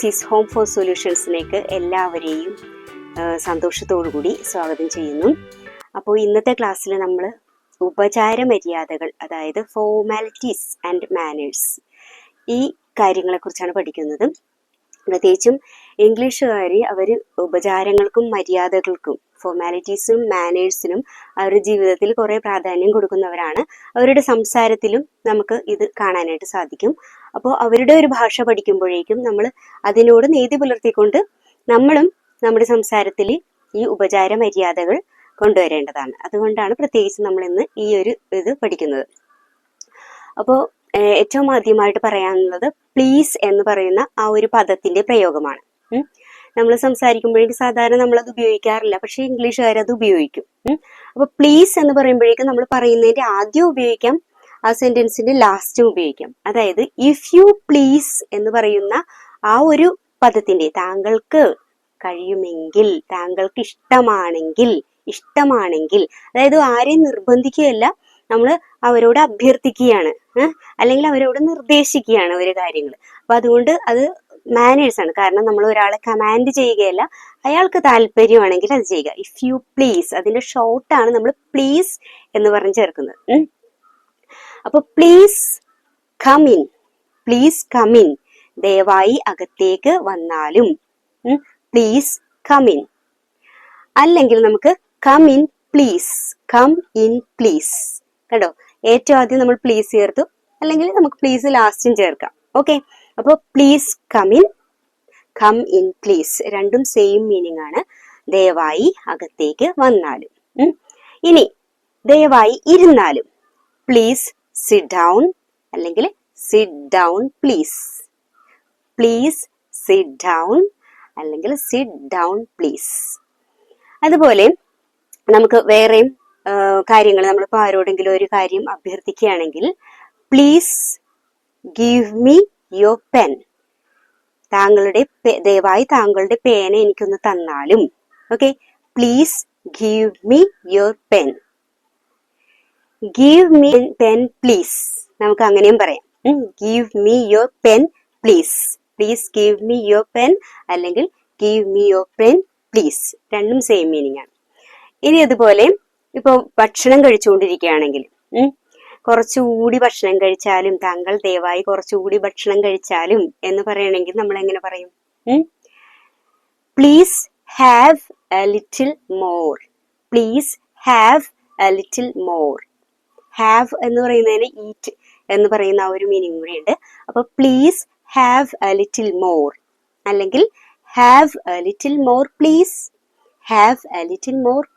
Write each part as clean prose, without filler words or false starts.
This is home for സൊല്യൂഷൻസിലേക്ക് എല്ലാവരെയും സന്തോഷത്തോടു കൂടി സ്വാഗതം ചെയ്യുന്നു. അപ്പോൾ ഇന്നത്തെ ക്ലാസ്സിൽ നമ്മൾ ഉപചാര മര്യാദകൾ, അതായത് ഫോർമാലിറ്റീസ് ആൻഡ് മാനേഴ്സ്, ഈ കാര്യങ്ങളെക്കുറിച്ചാണ് പഠിക്കുന്നത്. പ്രത്യേകിച്ചും ഇംഗ്ലീഷുകാർ അവർ ഉപചാരങ്ങൾക്കും മര്യാദകൾക്കും ഫോർമാലിറ്റീസിനും മാനേഴ്സിനും അവരുടെ ജീവിതത്തിൽ കുറേ പ്രാധാന്യം കൊടുക്കുന്നവരാണ്. അവരുടെ സംസാരത്തിലും നമുക്ക് ഇത് കാണാനായിട്ട് സാധിക്കും. അപ്പോൾ അവരുടെ ഒരു ഭാഷ പഠിക്കുമ്പോഴേക്കും നമ്മൾ അതിനോട് നീതി പുലർത്തിക്കൊണ്ട് നമ്മളും നമ്മുടെ സംസാരത്തിൽ ഈ ഉപചാര മര്യാദകൾ കൊണ്ടുവരേണ്ടതാണ്. അതുകൊണ്ടാണ് പ്രത്യേകിച്ച് നമ്മൾ ഇന്ന് ഈ ഒരു ഇത് പഠിക്കുന്നത്. അപ്പോൾ ഏറ്റവും ആദ്യമായിട്ട് പറയാനുള്ളത് പ്ലീസ് എന്ന് പറയുന്ന ആ ഒരു പദത്തിന്റെ പ്രയോഗമാണ്. നമ്മൾ സംസാരിക്കുമ്പോഴേക്കും സാധാരണ നമ്മളത് ഉപയോഗിക്കാറില്ല, പക്ഷെ ഇംഗ്ലീഷുകാർ അത് ഉപയോഗിക്കും. അപ്പൊ പ്ലീസ് എന്ന് പറയുമ്പോഴേക്കും നമ്മൾ പറയുന്നതിന്റെ ആദ്യം ഉപയോഗിക്കാം, ആ സെന്റൻസിന്റെ ലാസ്റ്റും ഉപയോഗിക്കാം. അതായത് ഇഫ് യു പ്ലീസ് എന്ന് പറയുന്ന ആ ഒരു പദത്തിന്റെ താങ്കൾക്ക് കഴിയുമെങ്കിൽ, താങ്കൾക്ക് ഇഷ്ടമാണെങ്കിൽ, അതായത് ആരെയും നിർബന്ധിക്കുകയല്ല, നമ്മൾ അവരോട് അഭ്യർത്ഥിക്കുകയാണ്, അല്ലെങ്കിൽ അവരോട് നിർദ്ദേശിക്കുകയാണ് ഒരു കാര്യങ്ങൾ. അപ്പൊ അതുകൊണ്ട് അത് മാനേഴ്സ് ആണ്. കാരണം നമ്മൾ ഒരാളെ കമാൻഡ് ചെയ്യുകയല്ല, അയാൾക്ക് താല്പര്യമാണെങ്കിൽ അത് ചെയ്യുക. ഇഫ് യു പ്ലീസ്, അതിന്റെ ഷോർട്ടാണ് നമ്മൾ പ്ലീസ് എന്ന് പറഞ്ഞ് ചേർക്കുന്നത്. അപ്പൊ പ്ലീസ് കം ഇൻ, ദയവായി അകത്തേക്ക് വന്നാലും. Please come in. അല്ലെങ്കിൽ നമുക്ക് കം ഇൻ പ്ലീസ്. കേട്ടോ, ഏറ്റവും ആദ്യം നമ്മൾ പ്ലീസ് ചേർത്തു, അല്ലെങ്കിൽ നമുക്ക് പ്ലീസ് ലാസ്റ്റും ചേർക്കാം. ഓക്കെ, അപ്പോൾ പ്ലീസ് കം ഇൻ പ്ലീസ്, രണ്ടും സെയിം മീനിങ് ആണ്. ദയവായി അകത്തേക്ക് വന്നാലും. ഇനി ദയവായി ഇരുന്നാലും പ്ലീസ് സിറ്റ് ഡൗൺ, അല്ലെങ്കിൽ sit down please sit down, അല്ലെങ്കിൽ സിറ്റ് ഡൗൺ പ്ലീസ്. അതുപോലെ നമുക്ക് വേറെയും കാര്യങ്ങൾ, നമ്മളിപ്പോൾ ആരോടെങ്കിലും ഒരു കാര്യം അഭ്യർത്ഥിക്കുകയാണെങ്കിൽ please give me your pen, ദയവായി താങ്കളുടെ പേന എനിക്കൊന്ന് തന്നാലും. Okay, please give me your pen. Give me pen please, നമുക്ക് അങ്ങനെയും പറയാം. Give me your pen please give me your pen, അല്ലെങ്കിൽ give me your pen please, രണ്ടും സെയിം മീനിങ് ആണ്. ഇനി അതുപോലെ ഇപ്പൊ ഭക്ഷണം കഴിച്ചുകൊണ്ടിരിക്കുകയാണെങ്കിൽ കുറച്ചുകൂടി ഭക്ഷണം കഴിച്ചാലും, താങ്കൾ ദയവായി കുറച്ചുകൂടി ഭക്ഷണം കഴിച്ചാലും എന്ന് പറയണമെങ്കിൽ നമ്മൾ എങ്ങനെ പറയും? Please have a little more. Have എന്ന് പറയുന്നതിന് ഈറ്റ് എന്ന് പറയുന്ന ആ ഒരു മീനിങ് കൂടെ ഉണ്ട്. അപ്പൊ please have a little more, അല്ലെങ്കിൽ have a little more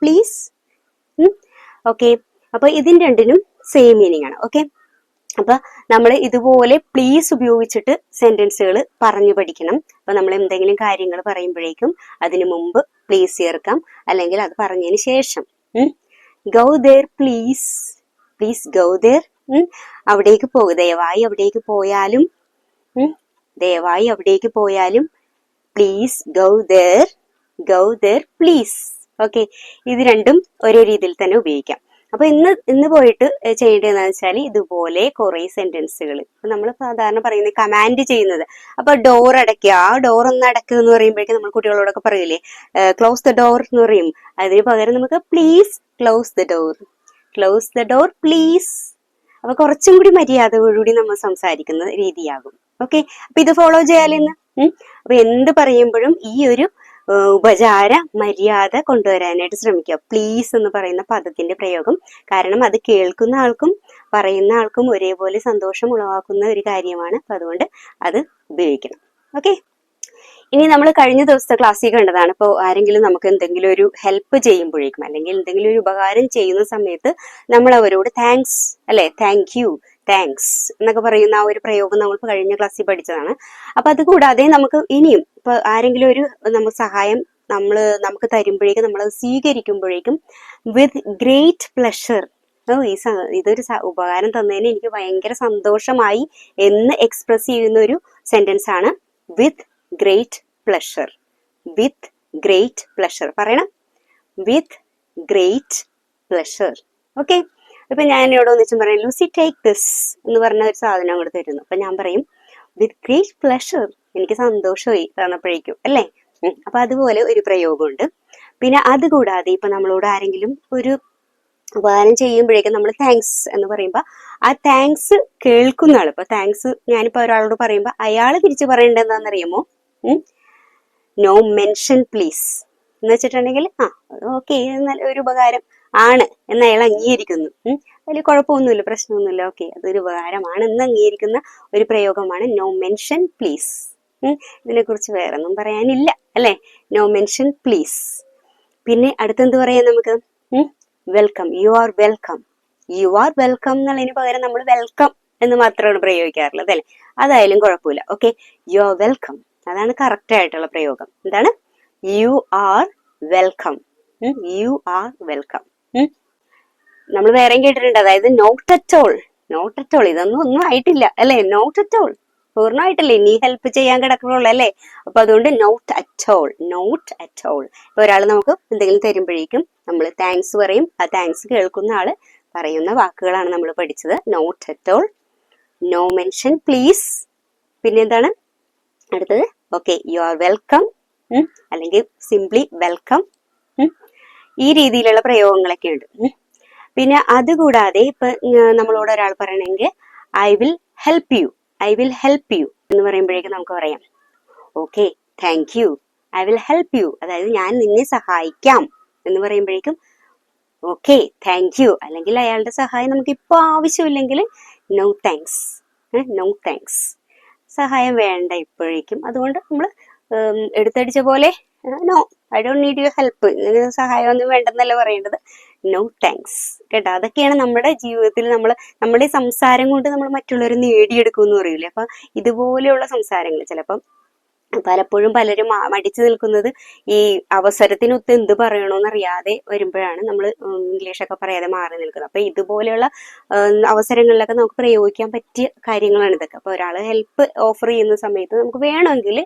please. Okay, അപ്പൊ ഇതിന് രണ്ടിനും സെയിം മീനിങ് ആണ്. ഓക്കെ, അപ്പൊ നമ്മൾ ഇതുപോലെ പ്ലീസ് ഉപയോഗിച്ചിട്ട് സെന്റൻസുകൾ പറഞ്ഞു പഠിക്കണം. അപ്പൊ നമ്മൾ എന്തെങ്കിലും കാര്യങ്ങൾ പറയുമ്പോഴേക്കും അതിനു മുമ്പ് പ്ലീസ് ചേർക്കാം, അല്ലെങ്കിൽ അത് പറഞ്ഞതിന് ശേഷം go there please go there, അവിടേക്ക് ദയവായി അവിടേക്ക് പോയാലും please go there please. Okay, ഇത് രണ്ടും ഒരേ രീതിയിൽ തന്നെ ഉപയോഗിക്കാം. അപ്പൊ ഇന്ന് പോയിട്ട് ചെയ്യേണ്ടതെന്ന് വെച്ചാൽ ഇതുപോലെ കുറെ സെന്റൻസുകൾ നമ്മൾ സാധാരണ പറയുന്നത് കമാൻഡ് ചെയ്യുന്നത്. അപ്പൊ ഡോർ അടയ്ക്കുക, ആ ഡോർ ഒന്ന് അടയ്ക്കുക എന്ന് പറയുമ്പോഴേക്കും നമ്മൾ കുട്ടികളോടൊക്കെ പറയില്ലേ ക്ലോസ് ദ ഡോർ എന്ന് പറയും. അതിന് പകരം നമുക്ക് please close the door please. അപ്പൊ കുറച്ചും കൂടി മര്യാദയോടുകൂടി നമ്മൾ സംസാരിക്കുന്ന രീതിയാകും. ഓക്കെ, അപ്പൊ ഇത് ഫോളോ ചെയ്യാലെന്ന്. അപ്പൊ എന്ത് പറയുമ്പോഴും ഈ ഒരു ഉപചാര മര്യാദ കൊണ്ടുവരാനായിട്ട് ശ്രമിക്കുക. പ്ലീസ് എന്ന് പറയുന്ന പദത്തിന്റെ പ്രയോഗം, കാരണം അത് കേൾക്കുന്ന ആൾക്കും പറയുന്ന ആൾക്കും ഒരേപോലെ സന്തോഷം ഉളവാക്കുന്ന ഒരു കാര്യമാണ്. അപ്പൊ അതുകൊണ്ട് അത് ഉപയോഗിക്കണം. ഓക്കെ, ഇനി നമ്മൾ കഴിഞ്ഞ ദിവസത്തെ ക്ലാസ്സിൽ കണ്ടതാണ്. ഇപ്പോൾ ആരെങ്കിലും നമുക്ക് എന്തെങ്കിലും ഒരു ഹെൽപ്പ് ചെയ്യുമ്പോഴേക്കും, അല്ലെങ്കിൽ എന്തെങ്കിലും ഒരു ഉപകാരം ചെയ്യുന്ന സമയത്ത് നമ്മൾ അവരോട് താങ്ക്സ്, അല്ലെ, താങ്ക്സ് എന്നൊക്കെ പറയുന്ന ആ ഒരു പ്രയോഗം നമ്മൾ കഴിഞ്ഞ ക്ലാസ്സിൽ പഠിച്ചതാണ്. അപ്പൊ അത് കൂടാതെ നമുക്ക് ഇനിയും ഇപ്പൊ ആരെങ്കിലും ഒരു സഹായം നമുക്ക് തരുമ്പോഴേക്കും, നമ്മളത് സ്വീകരിക്കുമ്പോഴേക്കും വിത്ത് ഗ്രേറ്റ് പ്ലഷർ, ഇതൊരു ഉപകാരം തന്നതിന് എനിക്ക് ഭയങ്കര സന്തോഷമായി എന്ന് എക്സ്പ്രസ് ചെയ്യുന്ന ഒരു സെന്റൻസ് ആണ് വിത്ത് ഗ്രേറ്റ് പ്ലഷർ. പറയണം, വിത്ത് ഗ്രേറ്റ് പ്ലഷർ. ഓക്കെ, ഇപ്പൊ ഞാൻ എന്നോട് ഒന്നിച്ചും പറയാം ലൂസി ടേക്ക് ദിസ് എന്ന് പറഞ്ഞ ഒരു സാധനം അങ്ങോട്ട് തരുന്നു. അപ്പൊ ഞാൻ പറയും വിത്ത് ഗ്രേറ്റ് പ്ലഷർ, എനിക്ക് സന്തോഷമായി തന്നപ്പോഴേക്കും അല്ലേ. അപ്പൊ അതുപോലെ ഒരു പ്രയോഗമുണ്ട്. പിന്നെ അതുകൂടാതെ ഇപ്പൊ നമ്മളോട് ആരെങ്കിലും ഒരു ഉപകാരം ചെയ്യുമ്പോഴേക്കും നമ്മൾ താങ്ക്സ് എന്ന് പറയുമ്പോൾ ആ താങ്ക്സ് കേൾക്കുന്ന ആള്, ഇപ്പൊ താങ്ക്സ് ഞാനിപ്പോ ഒരാളോട് പറയുമ്പോ അയാള് തിരിച്ചു പറയേണ്ടത് എന്താണെന്നറിയാമോ? നോ മെൻഷൻ പ്ലീസ് എന്ന് വെച്ചിട്ടുണ്ടെങ്കിൽ ഓക്കെ ഒരു ഉപകാരം ആണ് എന്ന് അയാൾ അംഗീകരിക്കുന്നു. വലിയ കുഴപ്പമൊന്നുമില്ല, പ്രശ്നമൊന്നുമില്ല, ഓക്കെ അതൊരു ഉപകാരമാണ് എന്ന് അംഗീകരിക്കുന്ന ഒരു പ്രയോഗമാണ് നോ മെൻഷൻ പ്ലീസ്. ഇതിനെ കുറിച്ച് വേറൊന്നും പറയാനില്ല അല്ലെ. No mention please. പിന്നെ അടുത്തെന്ത് പറയാം നമുക്ക്? Welcome, you are welcome. You are welcome എന്നുള്ളതിന് പകരം നമ്മൾ വെൽക്കം എന്ന് മാത്രമാണ് പ്രയോഗിക്കാറുള്ളത് അല്ലെ. അതായാലും കുഴപ്പമില്ല. ഓക്കെ, യു ആർ വെൽക്കം, അതാണ് കറക്റ്റ് ആയിട്ടുള്ള പ്രയോഗം. എന്താണ്? You are welcome. You are welcome. നമ്മൾ വേറെയും കേട്ടിട്ടുണ്ട്, അതായത് not at all. Not at all, ഇതൊന്നും ഒന്നും ആയിട്ടില്ല അല്ലെ. നോട്ട് അറ്റ് ഓൾ പൂർണ്ണമായിട്ടല്ലേ, ഇനി ഹെൽപ്പ് ചെയ്യാൻ കിടക്കുന്നുള്ളൂ അല്ലേ. അപ്പൊ അതുകൊണ്ട് not at all, not at all. ഇപ്പൊ ഒരാൾ നമുക്ക് എന്തെങ്കിലും തരുമ്പോഴേക്കും നമ്മൾ താങ്ക്സ് പറയും. ആ താങ്ക്സ് കേൾക്കുന്ന ആള് പറയുന്ന വാക്കുകളാണ് നമ്മൾ പഠിച്ചത്. Not at all, no mention please, പിന്നെ എന്താണ് അടുത്തത്? ഓക്കെ, യു ആർ വെൽക്കം, അല്ലെങ്കിൽ സിംപ്ലി വെൽക്കം. ഈ രീതിയിലുള്ള പ്രയോഗങ്ങളൊക്കെ ഉണ്ട്. പിന്നെ അതുകൂടാതെ ഇപ്പൊ നമ്മളോട് ഒരാൾ പറയണമെങ്കിൽ I will help you, I will help you എന്ന് പറയുമ്പോഴേക്കും നമുക്ക് പറയാം okay thank you, I will help you, അതായത് ഞാൻ നിന്നെ സഹായിക്കാം എന്ന് പറയുമ്പോഴേക്കും ഓക്കെ താങ്ക് യു. അല്ലെങ്കിൽ അയാളുടെ സഹായം നമുക്ക് ഇപ്പൊ ആവശ്യമില്ലെങ്കിൽ നോ താങ്ക്സ്, നോ താങ്ക്സ്, സഹായം വേണ്ട ഇപ്പോഴേക്കും. അതുകൊണ്ട് നമ്മൾ എടുത്തടിച്ച പോലെ no, I don't need your help, സഹായം ഒന്നും വേണ്ടെന്നല്ല പറയേണ്ടത്, നോ താങ്ക്സ് കേട്ടോ. അതൊക്കെയാണ് നമ്മുടെ ജീവിതത്തിൽ നമ്മുടെ സംസാരം കൊണ്ട് നമ്മൾ മറ്റുള്ളവർ നേടിയെടുക്കും എന്ന് പറയൂലേ. അപ്പൊ ഇതുപോലെയുള്ള സംസാരങ്ങൾ ചിലപ്പം പലപ്പോഴും പലരും മടിച്ചു നിൽക്കുന്നത് ഈ അവസരത്തിനൊത്ത് എന്ത് പറയണോന്നറിയാതെ വരുമ്പോഴാണ് നമ്മൾ ഇംഗ്ലീഷൊക്കെ പറയാതെ മാറി നിൽക്കുന്നത്. അപ്പൊ ഇതുപോലെയുള്ള അവസരങ്ങളിലൊക്കെ നമുക്ക് പ്രയോഗിക്കാൻ പറ്റിയ കാര്യങ്ങളാണ് ഇതൊക്കെ. അപ്പൊ ഒരാൾ ഹെൽപ്പ് ഓഫർ ചെയ്യുന്ന സമയത്ത് നമുക്ക് വേണമെങ്കിൽ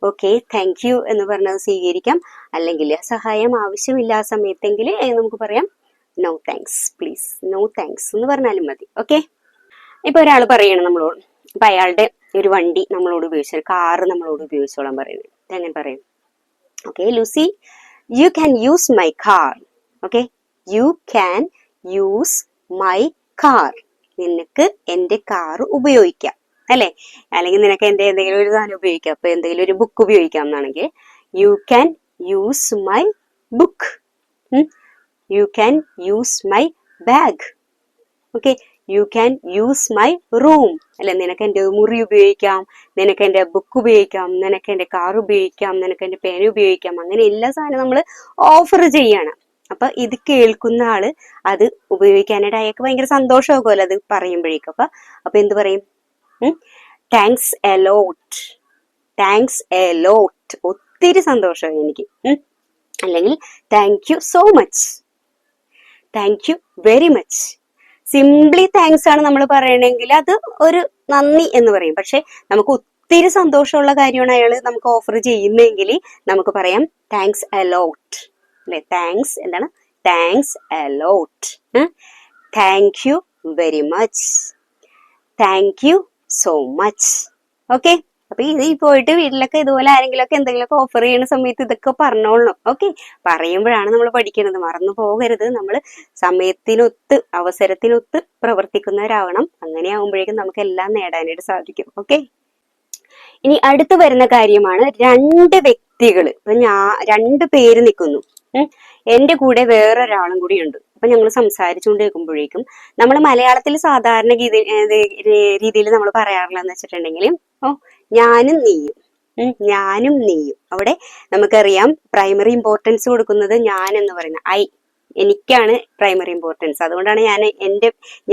ഓക്കെ താങ്ക് യു എന്ന് പറഞ്ഞത് സ്വീകരിക്കാം. അല്ലെങ്കിൽ സഹായം ആവശ്യമില്ല ആ സമയത്തെങ്കിൽ നമുക്ക് പറയാം no thanks please, no thanks എന്ന് പറഞ്ഞാലും മതി. ഓക്കെ, ഇപ്പൊ ഒരാൾ പറയണം നമ്മളോട്, ഇപ്പൊ അയാളുടെ ഒരു വണ്ടി നമ്മളോട് ഉപയോഗിച്ചു, കാറ് നമ്മളോട് ഉപയോഗിച്ചോളാൻ പറയുന്നത്, എങ്ങനെ പറയും? Okay Lucy, you can use my car. Okay, you can use my car, നിനക്ക് എന്റെ കാർ ഉപയോഗിക്കാം അല്ലെ. അല്ലെങ്കിൽ നിനക്ക് എന്റെ എന്തെങ്കിലും ഒരു സാധനം ഉപയോഗിക്കാം. അപ്പൊ എന്തെങ്കിലും ഒരു ബുക്ക് ഉപയോഗിക്കാം എന്നാണെങ്കിൽ you can use my book, you can use my bag. Okay, you can use my room, അല്ലെ നിനക്ക് എന്റെ മുറി ഉപയോഗിക്കാം, നിനക്ക് എന്റെ ബുക്ക് ഉപയോഗിക്കാം, നിനക്ക് എന്റെ കാർ ഉപയോഗിക്കാം, നിനക്ക് എന്റെ പേന ഉപയോഗിക്കാം. അങ്ങനെ എല്ലാ സാധനവും നമ്മൾ ഓഫർ ചെയ്യാണ്. അപ്പൊ ഇത് കേൾക്കുന്ന ആള് അത് ഉപയോഗിക്കാനായിട്ട് അയാൾക്ക് ഭയങ്കര സന്തോഷമാകുമല്ലോ അത് പറയുമ്പോഴേക്കും. അപ്പൊ എന്ത് പറയും? Thanks a lot, thanks a lot, ഒത്തിരി സന്തോഷമായി എനിക്ക്. അല്ലെങ്കിൽ thank you so much, thank you very much. Simply thanks ആണ് നമ്മൾ പറയണമെങ്കിൽ അത് ഒരു നന്ദി എന്ന് പറയും. പക്ഷെ നമുക്ക് ഒത്തിരി സന്തോഷമുള്ള കാര്യമാണ് അയാൾ നമുക്ക് ഓഫർ ചെയ്യുന്നതെങ്കിൽ നമുക്ക് പറയാം താങ്ക്സ് എ ലോട്ട് അല്ലെ. താങ്ക്സ് എന്താണ്? Thanks a lot, thank you very much, thank you so much. Okay, അപ്പൊ ഇത് പോയിട്ട് വീട്ടിലൊക്കെ ഇതുപോലെ ആരെങ്കിലുമൊക്കെ എന്തെങ്കിലുമൊക്കെ ഓഫർ ചെയ്യുന്ന സമയത്ത് ഇതൊക്കെ പറഞ്ഞോളണം. ഓക്കെ, പറയുമ്പോഴാണ് നമ്മൾ പഠിക്കുന്നത്, മറന്നു പോകരുത്. നമ്മൾ സമയത്തിനൊത്ത് അവസരത്തിനൊത്ത് പ്രവർത്തിക്കുന്നവരാവണം. അങ്ങനെ ആകുമ്പോഴേക്കും നമുക്ക് എല്ലാം നേടാനായിട്ട് സാധിക്കും. ഓക്കെ, ഇനി അടുത്ത് വരുന്ന കാര്യമാണ് രണ്ട് വ്യക്തികൾ. ഇപ്പൊ രണ്ട് പേര് നിൽക്കുന്നു, എന്റെ കൂടെ വേറൊരാളും കൂടി ഉണ്ട്. അപ്പൊ ഞങ്ങൾ സംസാരിച്ചുകൊണ്ടിരിക്കുമ്പോഴേക്കും നമ്മൾ മലയാളത്തിൽ സാധാരണ രീതിയിൽ നമ്മൾ പറയാറില്ലെന്ന് വെച്ചിട്ടുണ്ടെങ്കിൽ ഞാനും നീയും, ഞാനും നീയും. അവിടെ നമുക്കറിയാം പ്രൈമറി ഇമ്പോർട്ടൻസ് കൊടുക്കുന്നത് ഞാൻ എന്ന് പറയുന്നത് ഐ, എനിക്കാണ് പ്രൈമറി ഇമ്പോർട്ടൻസ്. അതുകൊണ്ടാണ്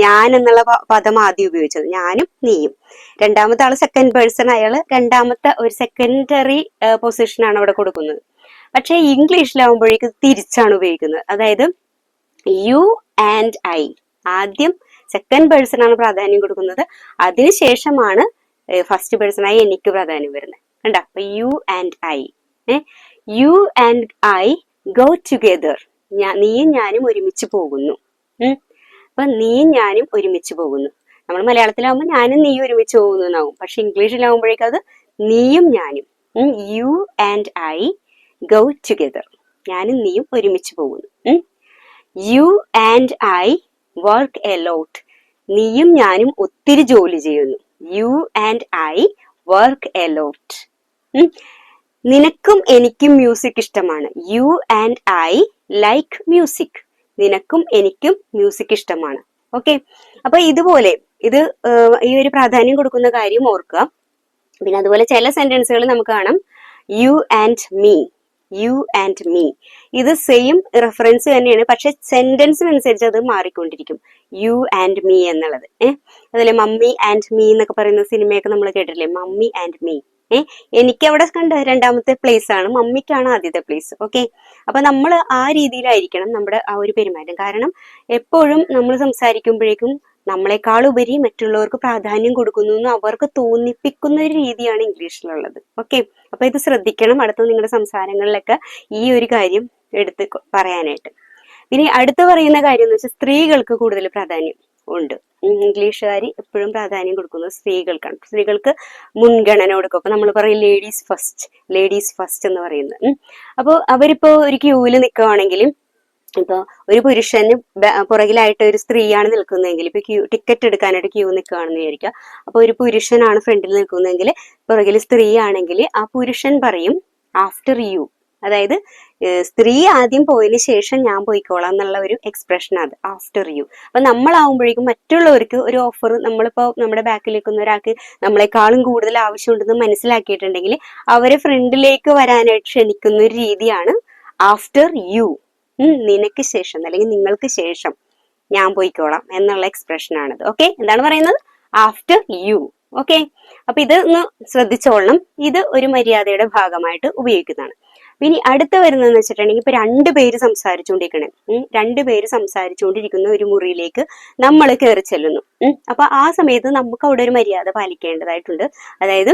ഞാൻ എന്നുള്ള പദം ആദ്യം ഉപയോഗിച്ചത്, ഞാനും നീയും. രണ്ടാമത്തെ ആള് സെക്കൻഡ് പേഴ്സൺ, അയാള് രണ്ടാമത്തെ ഒരു സെക്കൻഡറി പൊസിഷനാണ് അവിടെ കൊടുക്കുന്നത്. പക്ഷെ ഇംഗ്ലീഷിലാവുമ്പോഴേക്ക് തിരിച്ചാണ് ഉപയോഗിക്കുന്നത്. അതായത് യു ആൻഡ് ഐ, ആദ്യം സെക്കൻഡ് പേഴ്സൺ ആണ് പ്രാധാന്യം കൊടുക്കുന്നത്, അതിനുശേഷമാണ് ഫസ്റ്റ് പേഴ്സൺ ആയി എനിക്ക് പ്രാധാന്യം വരുന്നത്. കണ്ട, അപ്പൊ you and I, you and I go together, നീയും ഞാനും ഒരുമിച്ച് പോകുന്നു. അപ്പൊ നീയും ഞാനും ഒരുമിച്ച് പോകുന്നു. നമ്മൾ മലയാളത്തിലാവുമ്പോൾ ഞാനും നീയും ഒരുമിച്ച് പോകുന്നു എന്നാവും. പക്ഷെ ഇംഗ്ലീഷിലാവുമ്പോഴേക്കും അത് നീയും ഞാനും. You and I go together. ഞാനും നീയും ഒരുമിച്ച് പോകുന്നു. You and I work a lot. നീയും ഞാനും ഒത്തിരി ജോലി ചെയ്യുന്നു. You and I work a lot. നിനക്കും എനിക്കും മ്യൂസിക് ഇഷ്ടമാണ്. You and I like music. നിനക്കും എനിക്കും മ്യൂസിക് ഇഷ്ടമാണ്. ഓക്കെ, അപ്പൊ ഇതുപോലെ ഇത് ഈ ഒരു പ്രാധാന്യം കൊടുക്കുന്ന കാര്യം ഓർക്കുക. പിന്നെ അതുപോലെ ചില സെന്റൻസുകൾ നമുക്ക് കാണാം you and me, you and me. ഇത് സെയിം റെഫറൻസ് തന്നെയാണ്, പക്ഷെ സെന്റൻസിനനുസരിച്ച് അത് മാറിക്കൊണ്ടിരിക്കും. യു ആൻഡ് മീ എന്നുള്ളത്. അതുപോലെ മമ്മി ആൻഡ് മീ എന്നൊക്കെ പറയുന്ന സിനിമയൊക്കെ നമ്മൾ കേട്ടിട്ടില്ലേ, മമ്മി ആൻഡ് മീ. എനിക്ക് അവിടെ കണ്ട രണ്ടാമത്തെ പ്ലേസ് ആണ്, മമ്മിക്കാണ് ആദ്യത്തെ പ്ലേസ്. ഓക്കെ, അപ്പൊ നമ്മൾ ആ രീതിയിലായിരിക്കണം നമ്മുടെ ആ ഒരു പെരുമാറ്റം. കാരണം എപ്പോഴും നമ്മൾ സംസാരിക്കുമ്പോഴേക്കും നമ്മളെക്കാളുപരി മറ്റുള്ളവർക്ക് പ്രാധാന്യം കൊടുക്കുന്നു എന്ന് അവർക്ക് തോന്നിപ്പിക്കുന്ന ഒരു രീതിയാണ് ഇംഗ്ലീഷിലുള്ളത്. ഓക്കെ, അപ്പൊ ഇത് ശ്രദ്ധിക്കണം അടുത്ത നിങ്ങളുടെ സംസാരങ്ങളിലൊക്കെ ഈ ഒരു കാര്യം എടുത്ത് പറയാനായിട്ട്. ഇനി അടുത്ത് പറയുന്ന കാര്യം എന്ന് വെച്ചാൽ സ്ത്രീകൾക്ക് കൂടുതൽ പ്രാധാന്യം ഉണ്ട്. ഇംഗ്ലീഷുകാർ എപ്പോഴും പ്രാധാന്യം കൊടുക്കുന്നത് സ്ത്രീകൾക്കാണ്. സ്ത്രീകൾക്ക് മുൻഗണന കൊടുക്കും. അപ്പൊ നമ്മൾ പറയും ലേഡീസ് ഫസ്റ്റ്, ലേഡീസ് ഫസ്റ്റ് എന്ന് പറയുന്നത്. അപ്പോൾ അവരിപ്പോ ഒരു ക്യൂവിൽ നിൽക്കുകയാണെങ്കിൽ, ഇപ്പൊ ഒരു പുരുഷന് പുറകിലായിട്ട് ഒരു സ്ത്രീയാണ് നിൽക്കുന്നതെങ്കിൽ, ഇപ്പൊ ടിക്കറ്റ് എടുക്കാനായിട്ട് ക്യൂ നിൽക്കുകയാണെന്ന് വിചാരിക്കുക. അപ്പൊ ഒരു പുരുഷനാണ് ഫ്രണ്ടിൽ നിൽക്കുന്നതെങ്കിൽ പുറകിൽ സ്ത്രീ ആണെങ്കിൽ ആ പുരുഷൻ പറയും ആഫ്റ്റർ യു. അതായത് സ്ത്രീ ആദ്യം പോയതിനു ശേഷം ഞാൻ പോയിക്കോളാം എന്നുള്ള ഒരു എക്സ്പ്രഷൻ അത് ആഫ്റ്റർ യു. അപ്പൊ നമ്മളാവുമ്പോഴേക്കും മറ്റുള്ളവർക്ക് ഒരു ഓഫർ, നമ്മളിപ്പോ നമ്മുടെ ബാക്കിൽ നിൽക്കുന്ന ഒരാൾക്ക് നമ്മളെക്കാളും കൂടുതൽ ആവശ്യമുണ്ടെന്ന് മനസ്സിലാക്കിയിട്ടുണ്ടെങ്കിൽ അവരെ ഫ്രണ്ടിലേക്ക് വരാനായിട്ട് ക്ഷണിക്കുന്ന ഒരു രീതിയാണ് ആഫ്റ്റർ യു. നിനക്ക് ശേഷം അല്ലെങ്കിൽ നിങ്ങൾക്ക് ശേഷം ഞാൻ പോയിക്കോളാം എന്നുള്ള എക്സ്പ്രഷൻ ആണത്. ഓക്കെ, എന്താണ് പറയുന്നത്? After you. ഓക്കെ, അപ്പൊ ഇത് ഒന്ന് ശ്രദ്ധിച്ചോളണം. ഇത് ഒരു മര്യാദയുടെ ഭാഗമായിട്ട് ഉപയോഗിക്കുന്നതാണ്. ഇനി അടുത്ത വരുന്നതെന്ന് വെച്ചിട്ടുണ്ടെങ്കിൽ, ഇപ്പൊ രണ്ടുപേര് സംസാരിച്ചുകൊണ്ടിരിക്കുന്ന ഒരു മുറിയിലേക്ക് നമ്മൾ കയറി ചെല്ലുന്നു. അപ്പൊ ആ സമയത്ത് നമുക്ക് അവിടെ ഒരു മര്യാദ പാലിക്കേണ്ടതായിട്ടുണ്ട്. അതായത്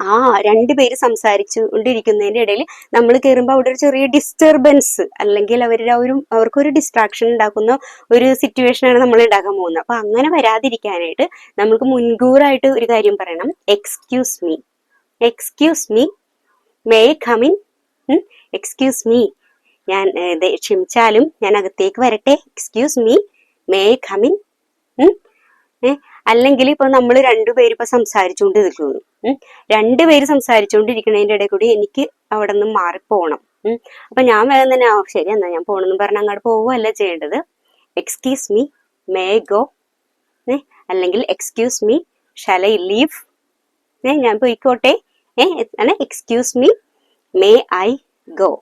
ആ രണ്ടുപേര് സംസാരിച്ചുകൊണ്ടിരിക്കുന്നതിന്റെ ഇടയിൽ നമ്മൾ കയറുമ്പോൾ അവിടെ ഒരു ചെറിയ ഡിസ്റ്റർബൻസ് അല്ലെങ്കിൽ അവർക്കൊരു ഡിസ്ട്രാക്ഷൻ ഉണ്ടാക്കുന്ന ഒരു സിറ്റുവേഷനാണ് നമ്മൾ ഉണ്ടാക്കാൻ പോകുന്നത്. അപ്പൊ അങ്ങനെ വരാതിരിക്കാനായിട്ട് നമുക്ക് മുൻകൂറായിട്ട് ഒരു കാര്യം പറയണം. Excuse me, excuse me, may come in. Excuse me, ഞാൻ ക്ഷമിച്ചാലും ഞാൻ അകത്തേക്ക് വരട്ടെ. Excuse me, may come in. അല്ലെങ്കിൽ ഇപ്പൊ നമ്മൾ രണ്ടുപേര് ഇപ്പൊ സംസാരിച്ചുകൊണ്ട് നിൽക്കുന്നു. രണ്ടുപേര് സംസാരിച്ചുകൊണ്ടിരിക്കുന്നതിന്റെ ഇടയിൽ കൂടി എനിക്ക് അവിടെ നിന്ന് മാറിപ്പോണം. അപ്പൊ ഞാൻ വേഗം തന്നെ ശരി എന്നാ ഞാൻ പോണെന്ന് പറഞ്ഞ് അങ്ങോട്ട് പോവുകയല്ല ചെയ്യേണ്ടത്. Excuse me, may go. അല്ലെങ്കിൽ excuse me, shall I leave. ഞാൻ പോയിക്കോട്ടെ. Excuse me, may I go.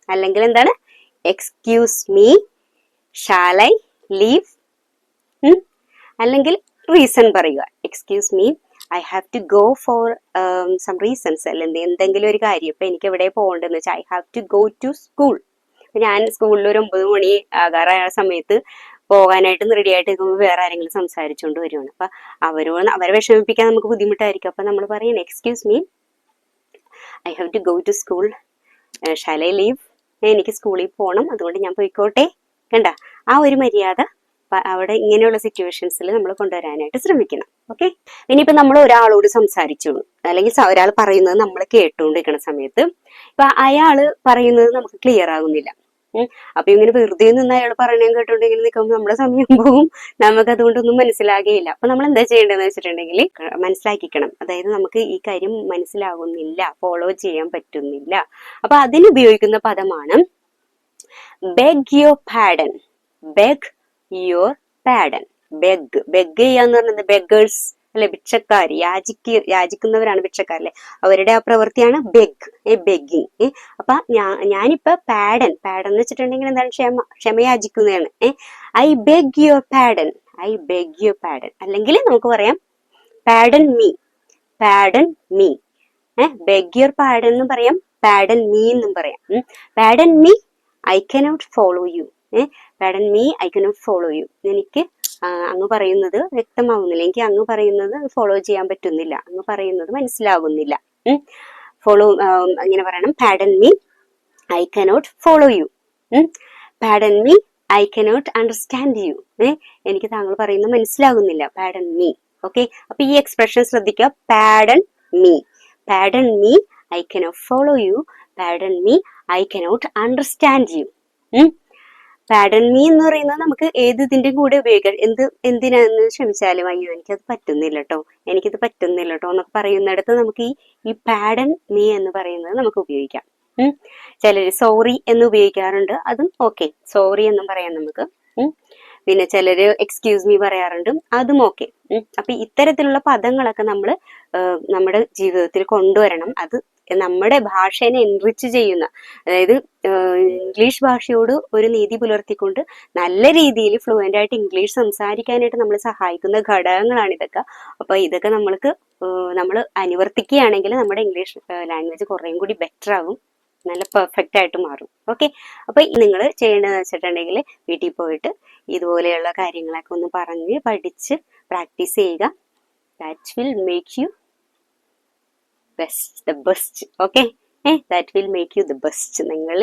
അല്ലെങ്കിൽ എന്താണ്? Excuse me, shall I leave. അല്ലെങ്കിൽ റീസൺ പറയുക. Excuse me, I have to go for some reasons. അല്ലെങ്കിൽ എന്തെങ്കിലും ഒരു കാര്യം, ഇപ്പൊ എനിക്ക് എവിടെ പോകേണ്ടതെന്ന് വെച്ചാൽ I have to go to school. ഞാൻ സ്കൂളിൽ ഒരു 9 മണി ആകാറായ സമയത്ത് പോകാനായിട്ട് റെഡി ആയിട്ട് നിൽക്കുമ്പോൾ വേറെ ആരെങ്കിലും സംസാരിച്ചുകൊണ്ട് വരുവാണ്. അപ്പൊ അവരെ വിഷമിപ്പിക്കാൻ നമുക്ക് ബുദ്ധിമുട്ടായിരിക്കും. അപ്പൊ നമ്മൾ പറയണം excuse me, I have to go to school, shall I leave. എനിക്ക് സ്കൂളിൽ പോകണം, അതുകൊണ്ട് ഞാൻ പോയിക്കോട്ടെ. കണ്ട ആ ഒരു മര്യാദ അവിടെ ഇങ്ങനെയുള്ള സിറ്റുവേഷൻസിൽ നമ്മൾ കൊണ്ടുവരാനായിട്ട് ശ്രമിക്കണം. ഓക്കെ, ഇനിയിപ്പോ നമ്മൾ ഒരാളോട് സംസാരിച്ചു അല്ലെങ്കിൽ ഒരാൾ പറയുന്നത് നമ്മൾ കേട്ടുകൊണ്ടിരിക്കുന്ന സമയത്ത് ഇപ്പൊ അയാള് പറയുന്നത് നമുക്ക് ക്ലിയർ ആകുന്നില്ല. അപ്പൊ ഇങ്ങനെ വെറുതെ നിന്ന് അയാൾ പറയണേം കേട്ടോണ്ടെങ്കിൽ നിൽക്കുമ്പോൾ നമ്മുടെ സമയം പോവും, നമുക്ക് അതുകൊണ്ടൊന്നും മനസ്സിലാകുകയില്ല. അപ്പൊ നമ്മൾ എന്താ ചെയ്യേണ്ടതെന്ന് വെച്ചിട്ടുണ്ടെങ്കിൽ മനസ്സിലാക്കിക്കണം. അതായത് നമുക്ക് ഈ കാര്യം മനസ്സിലാകുന്നില്ല, ഫോളോ ചെയ്യാൻ പറ്റുന്നില്ല. അപ്പൊ അതിന് ഉപയോഗിക്കുന്ന പദമാണ് beg your Padarn. Beg your Padarn. Beg ചെയ്യാന്ന് പറഞ്ഞത് ബെഗേഴ്സ് അല്ലെ, ഭിക്ഷക്കാർ, യാചിക്കുന്നവരാണ് ഭിക്ഷക്കാരല്ലേ, അവരുടെ ആ പ്രവൃത്തിയാണ് ബെഗിങ്. അപ്പൊ ഞാനിപ്പോ പാഡൻ എന്ന് വെച്ചിട്ടുണ്ടെങ്കിൽ എന്താണ്? ക്ഷമ യാചിക്കുന്നതാണ്. I beg your pardon, I beg your pardon. അല്ലെങ്കിൽ നമുക്ക് പറയാം pardon me, pardon me. Beg your pardon എന്നും പറയാം, പാഡൻ മീ എന്നും പറയാം. Pardon me, I cannot follow you. Pardon me, I cannot follow you. എനിക്ക് അങ്ങ് പറയുന്നത് വ്യക്തമാവുന്നില്ല, എനിക്ക് അങ്ങ് പറയുന്നത് ഫോളോ ചെയ്യാൻ പറ്റുന്നില്ല, അങ്ങ് പറയുന്നത് മനസ്സിലാകുന്നില്ല. ഇങ്ങനെ പറയണം. Padarn me, I cannot follow you. Pardon me, I cannot understand you. എനിക്ക് താങ്കൾ പറയുന്നത് മനസ്സിലാകുന്നില്ല. Padarn me. ഓക്കെ, അപ്പൊ ഈ എക്സ്പ്രഷൻ ശ്രദ്ധിക്കുക. Padarn me, pardon me, I cannot follow U, pardon me, I cannot understand you. Pardon me എന്ന് പറയുന്നത് നമുക്ക് ഏത് ഇതിന്റെ കൂടെ ഉപയോഗിക്കാം. എന്തിനാന്ന് ക്ഷമിച്ചാലും, അയ്യോ എനിക്കത് പറ്റുന്നില്ല കേട്ടോ, എനിക്കിത് പറ്റുന്നില്ല കേട്ടോ എന്നൊക്കെ പറയുന്നിടത്ത് നമുക്ക് ഈ പാഡൺ മീ എന്ന് പറയുന്നത് നമുക്ക് ഉപയോഗിക്കാം. ചിലര് സോറി എന്ന് ഉപയോഗിക്കാറുണ്ട്, അതും ഓക്കെ, സോറി എന്നും പറയാം നമുക്ക്. പിന്നെ ചിലര് എക്സ്ക്യൂസ് മീ പറയാറുണ്ട്, അതും ഓക്കെ. അപ്പൊ ഇത്തരത്തിലുള്ള പദങ്ങളൊക്കെ നമ്മൾ നമ്മുടെ ജീവിതത്തിൽ കൊണ്ടുവരണം. അത് നമ്മുടെ ഭാഷേനെ എൻറിച്ച് ചെയ്യുന്ന, അതായത് ഇംഗ്ലീഷ് ഭാഷയോട് ഒരു നീതി പുലർത്തിക്കൊണ്ട് നല്ല രീതിയിൽ ഫ്ലുവൻ്റ് ആയിട്ട് ഇംഗ്ലീഷ് സംസാരിക്കാനായിട്ട് നമ്മൾ സഹായിക്കുന്ന ഘടകങ്ങളാണ് ഇതൊക്കെ. അപ്പൊ ഇതൊക്കെ നമ്മൾ അനുവർത്തിക്കുകയാണെങ്കിൽ നമ്മുടെ ഇംഗ്ലീഷ് ലാംഗ്വേജ് കുറേയും കൂടി ബെറ്റർ ആകും, നല്ല പെർഫെക്റ്റ് ആയിട്ട് മാറും. ഓക്കെ, അപ്പൊ നിങ്ങൾ ചെയ്യേണ്ടതെന്ന് വെച്ചിട്ടുണ്ടെങ്കിൽ വീട്ടിൽ പോയിട്ട് ഇതുപോലെയുള്ള കാര്യങ്ങളൊക്കെ ഒന്ന് പറഞ്ഞ് പഠിച്ച് പ്രാക്ടീസ് ചെയ്യുക. That will make you the best. Okay, that will make you the best. നിങ്ങൾ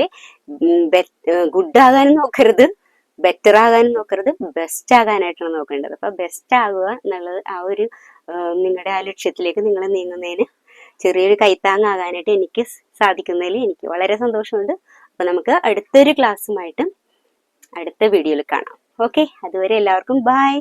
ഗുഡ് ആകാനും നോക്കരുത്, ബെറ്റർ ആകാനും നോക്കരുത്, ബെസ്റ്റ് ആകാനായിട്ടാണ് നോക്കേണ്ടത്. അപ്പൊ ബെസ്റ്റ് ആകുക എന്നുള്ളത് ആ ഒരു നിങ്ങളുടെ ആ ലക്ഷ്യത്തിലേക്ക് നിങ്ങൾ നീങ്ങുന്നതിന് ചെറിയൊരു കൈത്താങ്ങാകാനായിട്ട് എനിക്ക് സാധിക്കുന്നതിൽ എനിക്ക് വളരെ സന്തോഷമുണ്ട്. അപ്പൊ നമുക്ക് അടുത്തൊരു ക്ലാസ്സുമായിട്ട് അടുത്ത വീഡിയോയിൽ കാണാം. ഓക്കെ, അതുവരെ എല്ലാവർക്കും ബൈ.